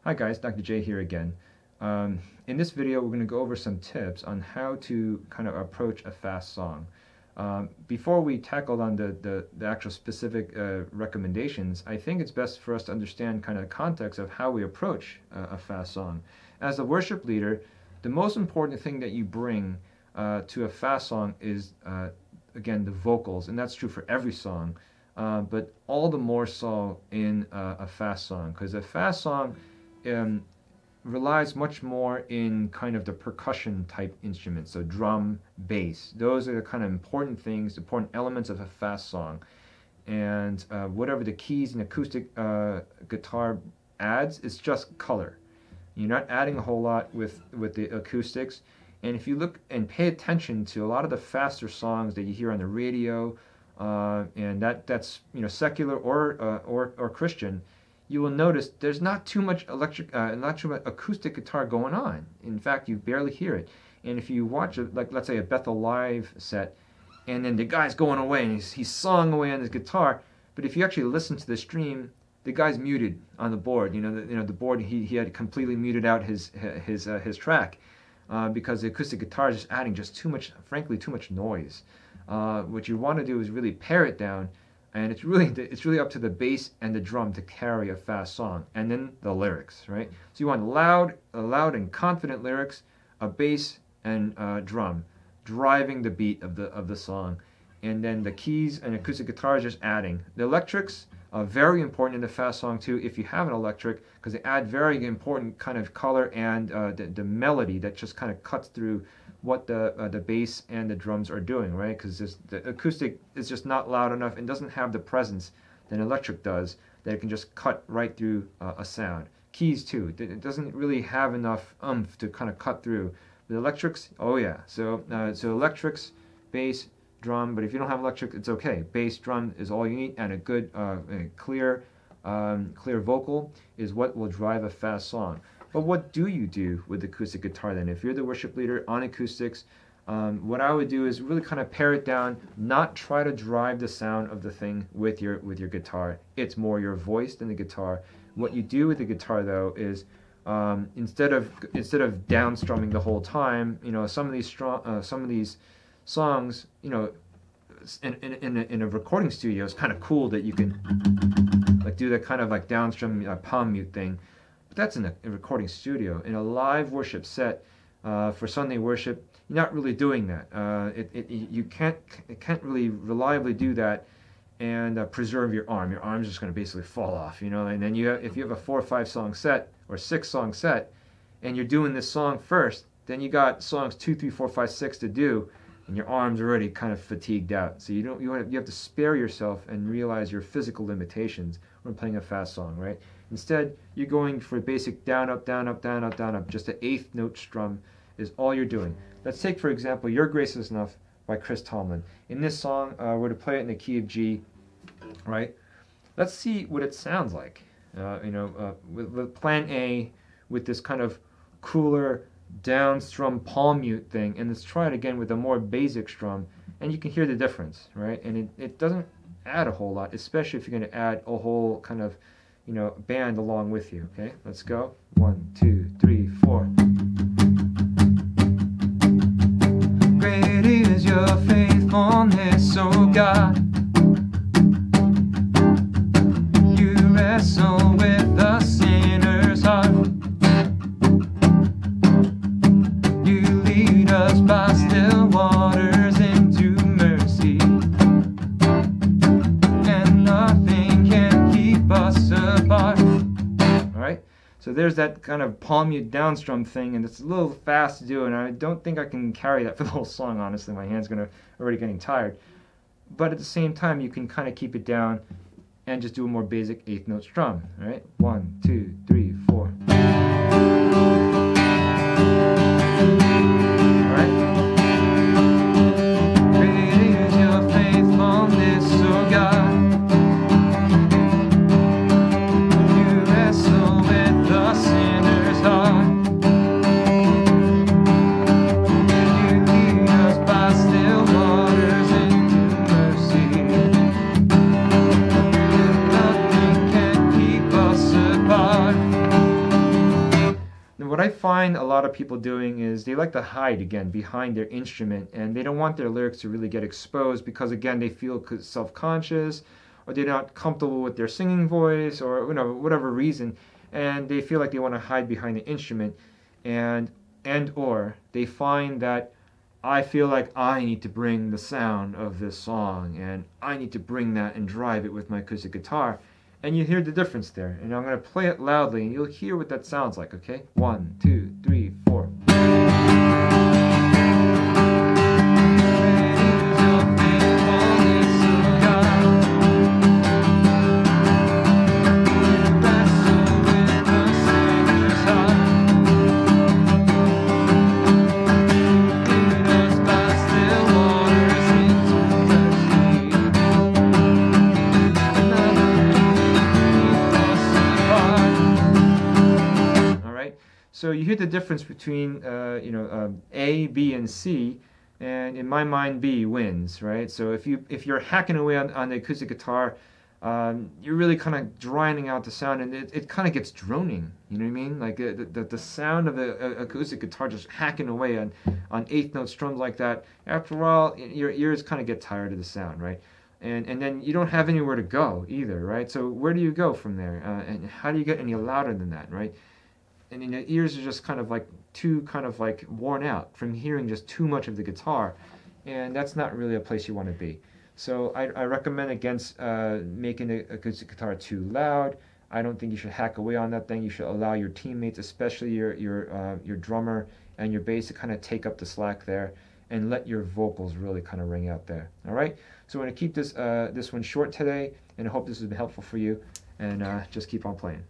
Hi guys, Dr. J here again. In this video we're going to go over some tips on how to kind of approach a fast song. Before we tackle on the actual specific recommendations, I think it's best for us to understand kind of the context of how we approach a fast song. As a worship leader, the most important thing that you bring to a fast song is, again, the vocals, and that's true for every song, but all the more so in a fast song, because a fast song relies much more in kind of the percussion type instruments, so drum, bass. Those are the kind of important things, important elements of a fast song. And whatever the keys and acoustic guitar adds, it's just color. You're not adding a whole lot with the acoustics. And if you look and pay attention to a lot of the faster songs that you hear on the radio, and that's secular or Christian, you will notice there's not too much acoustic guitar going on. In fact, you barely hear it. And if you watch let's say a Bethel Live set, and then the guy's going away and he's sawing away on his guitar, but if you actually listen to the stream, the guy's muted on the board. The board he had completely muted out his track because the acoustic guitar is just adding too much, frankly, too much noise. What you want to do is really pare it down. And it's really up to the bass and the drum to carry a fast song, and then the lyrics, right? So you want loud and confident lyrics, a bass and drum driving the beat of the song, and then the keys and acoustic guitars just adding. The electrics are very important in the fast song too, if you have an electric, because they add very important kind of color and the melody that just kind of cuts through what the bass and the drums are doing, right? Because the acoustic is just not loud enough and doesn't have the presence that an electric does, that it can just cut right through a sound. Keys too, it doesn't really have enough oomph to kind of cut through. The electrics, oh yeah. So electrics, bass, drum. But if you don't have electric, it's okay. Bass, drum is all you need, and a good, clear vocal is what will drive a fast song. But what do you do with acoustic guitar then? If you're the worship leader on acoustics, what I would do is really kind of pare it down, not try to drive the sound of the thing with your guitar. It's more your voice than the guitar. What you do with the guitar though is instead of down strumming the whole time, some of these songs, in a recording studio, it's kind of cool that you can do that kind of down strum palm mute thing. That's in a recording studio. In a live worship set for Sunday worship, you're not really doing that. You can't really reliably do that and preserve your arm. Your arm's just going to basically fall off, And then if you have a 4 or 5 song set or 6 song set, and you're doing this song first, then you got songs 2, 3, 4, 5, 6 to do, and your arm's already kind of fatigued out. So you have to spare yourself and realize your physical limitations when playing a fast song, right? Instead, you're going for basic down, up, down, up, down, up, down, up. Just an 8th note strum is all you're doing. Let's take, for example, Your Grace Is Enough by Chris Tomlin. In this song, we're to play it in the key of G, right? Let's see what it sounds like. With plan A, with this kind of cooler down strum palm mute thing, and let's try it again with a more basic strum, and you can hear the difference, right? And it doesn't add a whole lot, especially if you're going to add a whole kind of band along with you. Okay, let's go. 1, 2, 3, 4. Great is your faithfulness, O God. You wrestle with the sinner's heart. You lead us by still waters into mercy, and nothing can keep us apart. Alright, so there's that kind of palm mute down strum thing, and it's a little fast to do, and I don't think I can carry that for the whole song, honestly. My hand's already getting tired. But at the same time, you can kind of keep it down and just do a more basic 8th note strum. Alright, 1, 2, 3, 4. Apart. what I find a lot of people doing is they like to hide again behind their instrument, and they don't want their lyrics to really get exposed because again they feel self-conscious, or they're not comfortable with their singing voice, or whatever reason, and they feel like they want to hide behind the instrument, and or they find that I feel like I need to bring the sound of this song, and I need to bring that and drive it with my acoustic guitar. And you hear the difference there. And I'm going to play it loudly, and you'll hear what that sounds like, okay? 1, 2, 3, 4. So you hear the difference between A, B, and C, and in my mind B wins, right? So if you're hacking away on the acoustic guitar, you're really kind of drowning out the sound, and it kind of gets droning. You know what I mean? Like the sound of the acoustic guitar just hacking away on eighth note strums like that. After a while, your ears kind of get tired of the sound, right? And then you don't have anywhere to go either, right? So where do you go from there? And how do you get any louder than that, right? And your ears are just kind of like worn out from hearing just too much of the guitar, and that's not really a place you want to be. So I recommend against making the acoustic guitar too loud. I don't think you should hack away on that thing. You should allow your teammates, especially your drummer and your bass, to kind of take up the slack there, and let your vocals really kind of ring out there. All right. So we're gonna keep this one short today, and I hope this has been helpful for you. And just keep on playing.